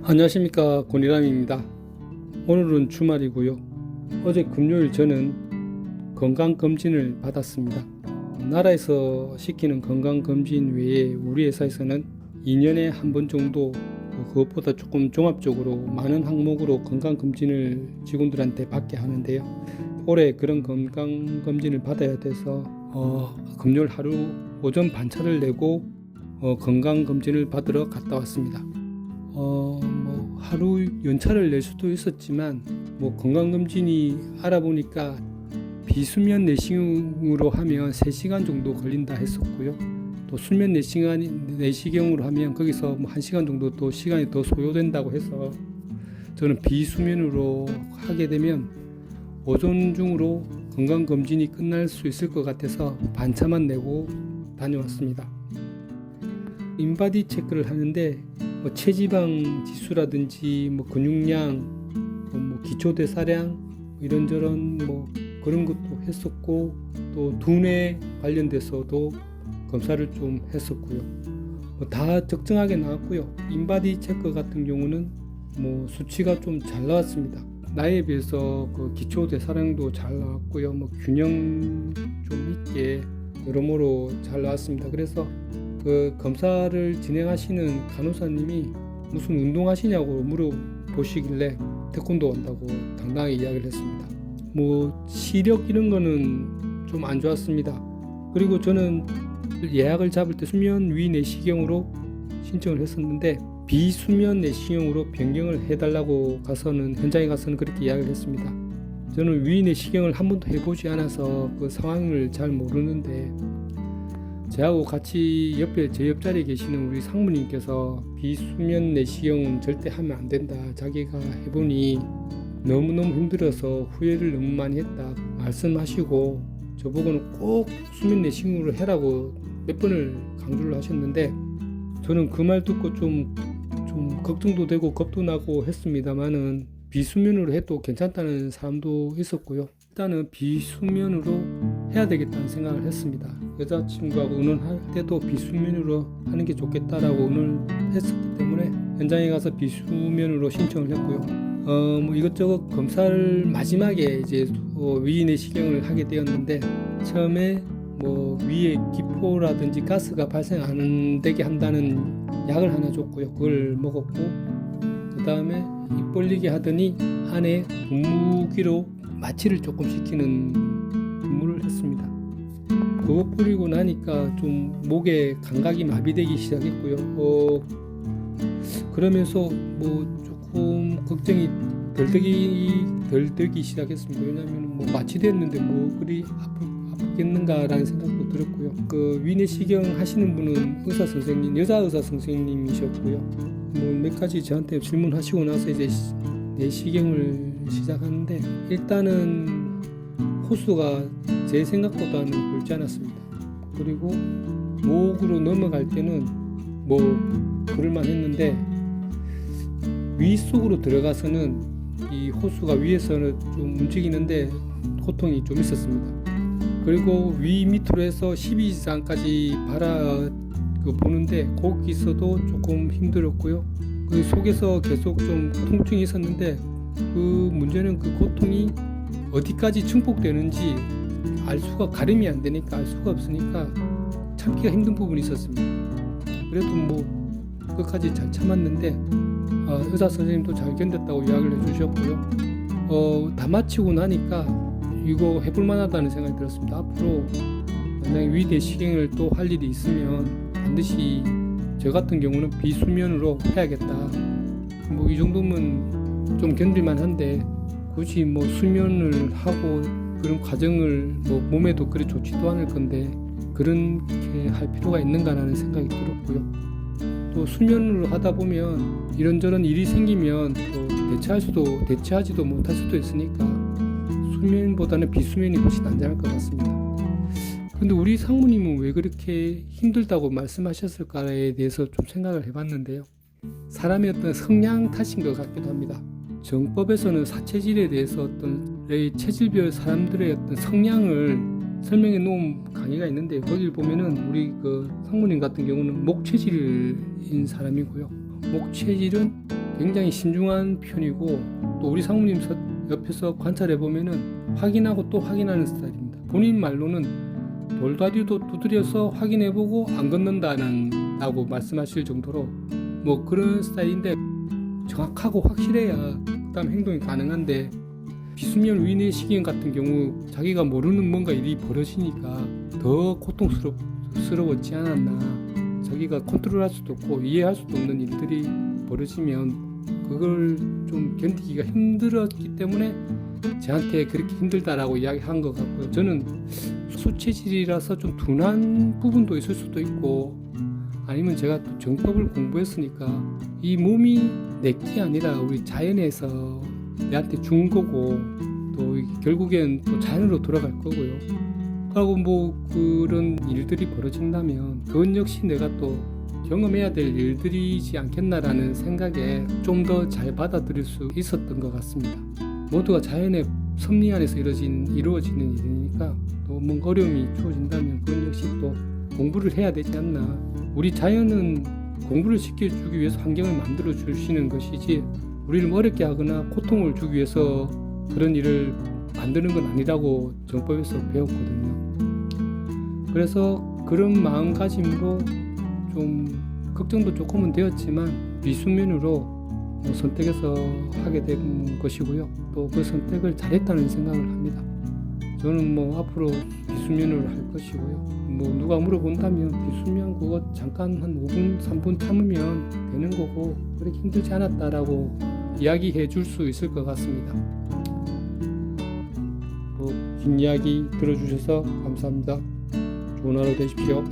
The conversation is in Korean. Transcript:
안녕하십니까, 권일함입니다. 오늘은 주말이고요. 어제 금요일 저는 건강검진을 받았습니다. 나라에서 시키는 건강검진 외에 우리 회사에서는 2년에 한 번 정도, 그것보다 조금 종합적으로 많은 항목으로 건강검진을 직원들한테 받게 하는데요. 올해 그런 건강검진을 받아야 돼서 금요일 하루 오전 반차를 내고 건강검진을 받으러 갔다 왔습니다. 하루 연차를 낼 수도 있었지만 건강검진이 알아보니까 비수면 내시경으로 하면 3시간 정도 걸린다 했었고요. 또 수면 내시경으로 하면 거기서 1시간 정도 또 시간이 더 소요된다고 해서 저는 비수면으로 하게 되면 오전 중으로 건강검진이 끝날 수 있을 것 같아서 반차만 내고 다녀왔습니다. 인바디 체크를 하는데 체지방 지수라든지 근육량, 기초대사량 이런저런 그런 것도 했었고, 또 두뇌 관련돼서도 검사를 좀 했었고요. 다 적정하게 나왔고요. 인바디 체크 같은 경우는 수치가 좀 잘 나왔습니다. 나이에 비해서 기초대사량도 잘 나왔고요. 균형 좀 있게 여러모로 잘 나왔습니다. 그래서 검사를 진행하시는 간호사님이 무슨 운동하시냐고 물어보시길래 태권도 한다고 당당하게 이야기를 했습니다. 시력 이런 거는 좀 안 좋았습니다. 그리고 저는 예약을 잡을 때 수면 위 내시경으로 신청을 했었는데 비수면 내시경으로 변경을 해달라고 현장에 가서는 그렇게 이야기를 했습니다. 저는 위 내시경을 한 번도 해보지 않아서 그 상황을 잘 모르는데, 저하고 같이 제 옆자리에 계시는 우리 상무님께서 비수면 내시경은 절대 하면 안 된다, 자기가 해보니 너무너무 힘들어서 후회를 너무 많이 했다 말씀하시고, 저보고는 꼭 수면 내시경으로 해라고 몇 번을 강조를 하셨는데, 저는 그 말 듣고 좀 걱정도 되고 겁도 나고 했습니다만은 비수면으로 해도 괜찮다는 사람도 있었고요. 일단은 비수면으로 해야 되겠다는 생각을 했습니다. 여자친구하고 의논할 때도 비수면으로 하는 게 좋겠다라고 의논을 했었기 때문에 현장에 가서 비수면으로 신청을 했고요. 이것저것 검사를 마지막에 이제 위 내시경을 하게 되었는데, 처음에 위에 기포라든지 가스가 발생 안 되게 한다는 약을 하나 줬고요. 그걸 먹었고, 그 다음에 입 벌리게 하더니 안에 분무기로 마취를 조금 시키는 분무를 했습니다. 그거 뿌리고 나니까 좀 목에 감각이 마비되기 시작했고요. 그러면서 조금 걱정이 덜 되기 시작했습니다. 왜냐하면 마취됐는데 그리 아프겠는가라는 생각도 들었고요. 위내시경 하시는 분은 여자 의사 선생님이셨고요. 몇 가지 저한테 질문하시고 나서 이제 내시경을 시작하는데, 일단은 호수가 제 생각보다는 굵지 않았습니다. 그리고 목으로 넘어갈 때는 그럴만 했는데, 위 속으로 들어가서는 이 호수가 위에서는 좀 움직이는데 고통이 좀 있었습니다. 그리고 위 밑으로 해서 12지장까지 보는데 거기서도 조금 힘들었고요. 그 속에서 계속 좀 통증이 있었는데, 그 문제는 그 고통이 어디까지 증폭되는지 가름이 안 되니까 알 수가 없으니까 참기가 힘든 부분이 있었습니다. 그래도 끝까지 잘 참았는데, 의사 선생님도 잘 견뎠다고 이야기를 해주셨고요. 다 마치고 나니까 이거 해볼 만하다는 생각이 들었습니다. 앞으로 만약에 위 내시경을 또 할 일이 있으면 반드시 저 같은 경우는 비수면으로 해야겠다. 이 정도면 좀 견딜만 한데, 굳이 수면을 하고 그런 과정을 몸에도 그리 좋지도 않을 건데 그렇게 할 필요가 있는가라는 생각이 들었고요. 또 수면으로 하다 보면 이런저런 일이 생기면 또 대처하지도 못할 수도 있으니까 수면보다는 비수면이 훨씬 안전할 것 같습니다. 근데 우리 상무님은 왜 그렇게 힘들다고 말씀하셨을까에 대해서 좀 생각을 해봤는데요. 사람의 어떤 성향 탓인 것 같기도 합니다. 정법에서는 사체질에 대해서 체질별 사람들의 어떤 성향을 설명해 놓은 강의가 있는데, 거기를 보면은 우리 상무님 같은 경우는 목체질인 사람이고요. 목체질은 굉장히 신중한 편이고 또 우리 사모님 옆에서 관찰해 보면은 확인하고 또 확인하는 스타일입니다. 본인 말로는 돌다리도 두드려서 확인해보고 안 걷는다고 말씀하실 정도로 뭐 그런 스타일인데 정확하고 확실해야 그다음 행동이 가능한데 비수면 위내시경 같은 경우 자기가 모르는 뭔가 일이 벌어지니까 더 고통스러웠지 않았나. 자기가 컨트롤할 수도 없고 이해할 수도 없는 일들이 벌어지면 그걸 좀 견디기가 힘들었기 때문에 저한테 그렇게 힘들다라고 이야기한 것 같고요. 저는 수체질이라서 좀 둔한 부분도 있을 수도 있고 아니면 제가 또 정법을 공부했으니까 이 몸이 내게 아니라 우리 자연에서 내한테 준 거고 또 결국엔 또 자연으로 돌아갈 거고요. 그리고 뭐 그런 일들이 벌어진다면 그건 역시 내가 또 경험해야 될 일들이지 않겠나라는 생각에 좀 더 잘 받아들일 수 있었던 것 같습니다. 모두가 자연의 섭리 안에서 이루어지는 일이니까 또 뭔가 어려움이 주어진다면 그건 역시 또 공부를 해야 되지 않나. 우리 자연은 공부를 시켜주기 위해서 환경을 만들어 주시는 것이지 우리를 어렵게 하거나 고통을 주기 위해서 그런 일을 만드는 건 아니라고 정법에서 배웠거든요. 그래서 그런 마음가짐으로 좀 걱정도 조금은 되었지만 비수면으로 선택해서 하게 된 것이고요. 또 그 선택을 잘했다는 생각을 합니다. 저는 뭐 앞으로 비수면으로 할 것이고요. 뭐 누가 물어본다면 비수면 그거 잠깐 한 5분, 3분 참으면 되는 거고 그렇게 힘들지 않았다라고 이야기해 줄 수 있을 것 같습니다. 긴 이야기 들어주셔서 감사합니다. 좋은 하루 되십시오.